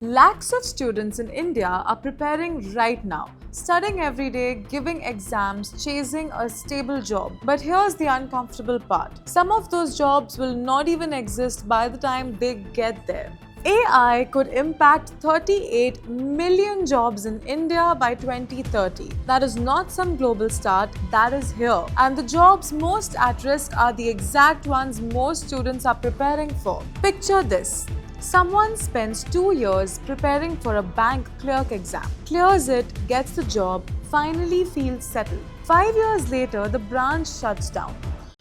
Lakhs of students in India are preparing right now, studying every day, giving exams, chasing a stable job. But here's the uncomfortable part. Some of those jobs will not even exist by the time they get there. AI could impact 38 million jobs in India by 2030. That is not some global start, that is here. And the jobs most at risk are the exact ones most students are preparing for. Picture this. Someone spends 2 years preparing for a bank clerk exam, clears it, gets the job, finally feels settled. 5 years later, the branch shuts down.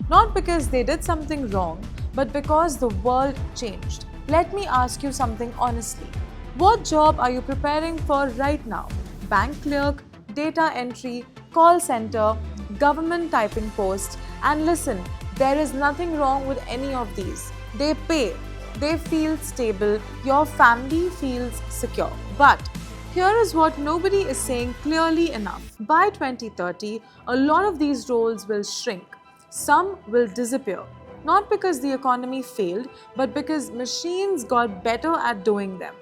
Not because they did something wrong, but because the world changed. Let me ask you something honestly. What job are you preparing for right now? Bank clerk, data entry, call center, government typing post, and listen, there is nothing wrong with any of these. They pay. They feel stable, your family feels secure. But here is what nobody is saying clearly enough. By 2030, a lot of these roles will shrink. Some will disappear. Not because the economy failed, but because machines got better at doing them.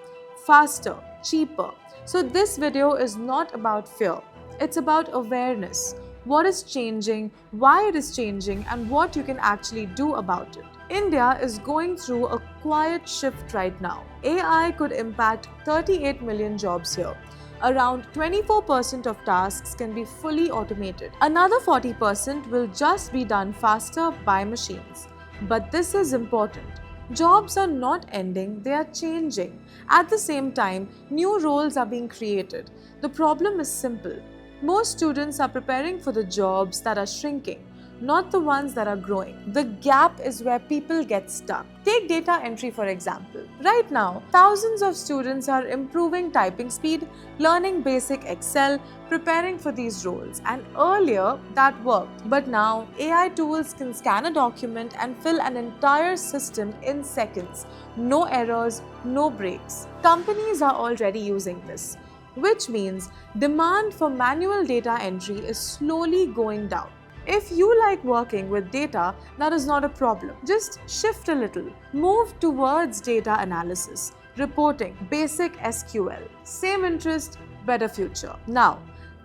Faster, cheaper. So this video is not about fear. It's about awareness. What is changing, why it is changing, and what you can actually do about it. India is going through a quiet shift right now. AI could impact 38 million jobs here. Around 24% of tasks can be fully automated. Another 40% will just be done faster by machines. But this is important. Jobs are not ending, they are changing. At the same time, new roles are being created. The problem is simple. Most students are preparing for the jobs that are shrinking, not the ones that are growing. The gap is where people get stuck. Take data entry for example. Right now, thousands of students are improving typing speed, learning basic Excel, preparing for these roles. And earlier, that worked. But now, AI tools can scan a document and fill an entire system in seconds. No errors, no breaks. Companies are already using this, which means demand for manual data entry is slowly going down. If you like working with data, that is not a problem. Just shift a little. Move towards data analysis, reporting, basic SQL. Same interest, better future. Now,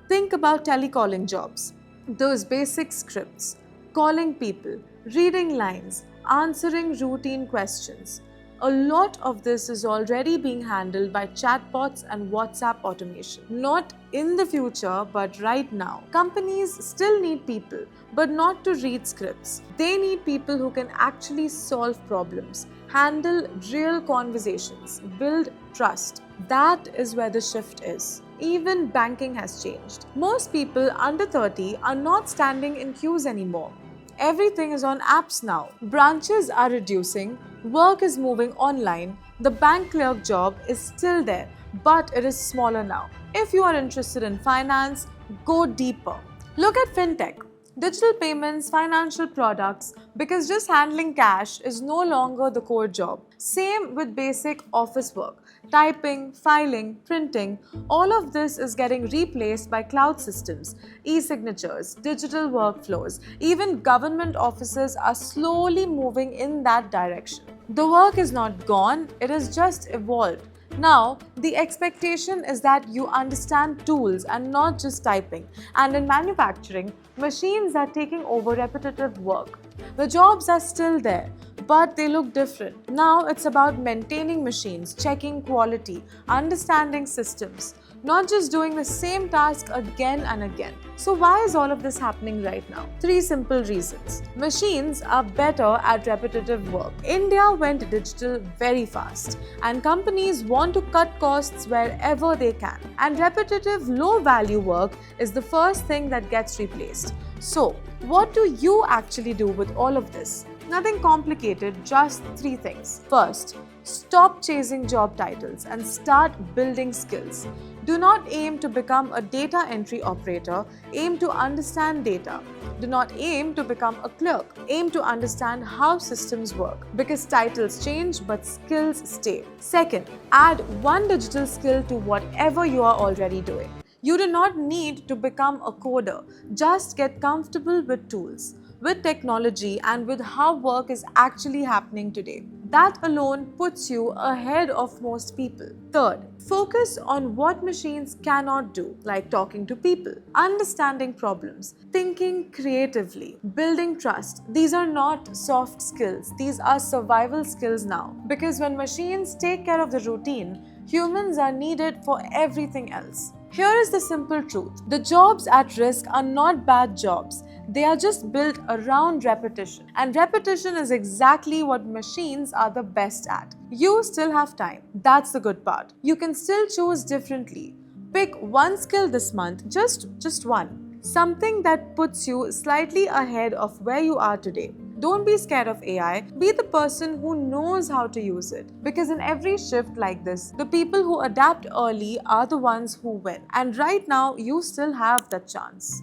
think about telecalling jobs. Those basic scripts, calling people, reading lines, answering routine questions. A lot of this is already being handled by chatbots and WhatsApp automation. Not in the future, but right now. Companies still need people, but not to read scripts. They need people who can actually solve problems, handle real conversations, build trust. That is where the shift is. Even banking has changed. Most people under 30 are not standing in queues anymore. Everything is on apps now. Branches are reducing, work is moving online, the bank clerk job is still there, but it is smaller now. If you are interested in finance, go deeper. Look at fintech, digital payments, financial products, because just handling cash is no longer the core job. Same with basic office work. Typing, filing, printing, all of this is getting replaced by cloud systems, e-signatures, digital workflows. Even government offices are slowly moving in that direction. The work is not gone, it has just evolved. Now, the expectation is that you understand tools and not just typing. And in manufacturing, machines are taking over repetitive work. The jobs are still there, but they look different. Now it's about maintaining machines, checking quality, understanding systems, not just doing the same task again and again. So why is all of this happening right now? 3 simple reasons. Machines are better at repetitive work. India went digital very fast, and companies want to cut costs wherever they can. And repetitive, low-value work is the first thing that gets replaced. So, what do you actually do with all of this? Nothing complicated, just 3 things. First, stop chasing job titles and start building skills. Do not aim to become a data entry operator, aim to understand data. Do not aim to become a clerk, aim to understand how systems work, because titles change but skills stay. Second, add one digital skill to whatever you are already doing. You do not need to become a coder, just get comfortable with tools, with technology, and with how work is actually happening today. That alone puts you ahead of most people. Third, focus on what machines cannot do, like talking to people, understanding problems, thinking creatively, building trust. These are not soft skills, these are survival skills now. Because when machines take care of the routine, humans are needed for everything else. Here is the simple truth: the jobs at risk are not bad jobs. They are just built around repetition. And repetition is exactly what machines are the best at. You still have time. That's the good part. You can still choose differently. Pick one skill this month, just one. Something that puts you slightly ahead of where you are today. Don't be scared of AI, be the person who knows how to use it. Because in every shift like this, the people who adapt early are the ones who win. And right now, you still have that chance.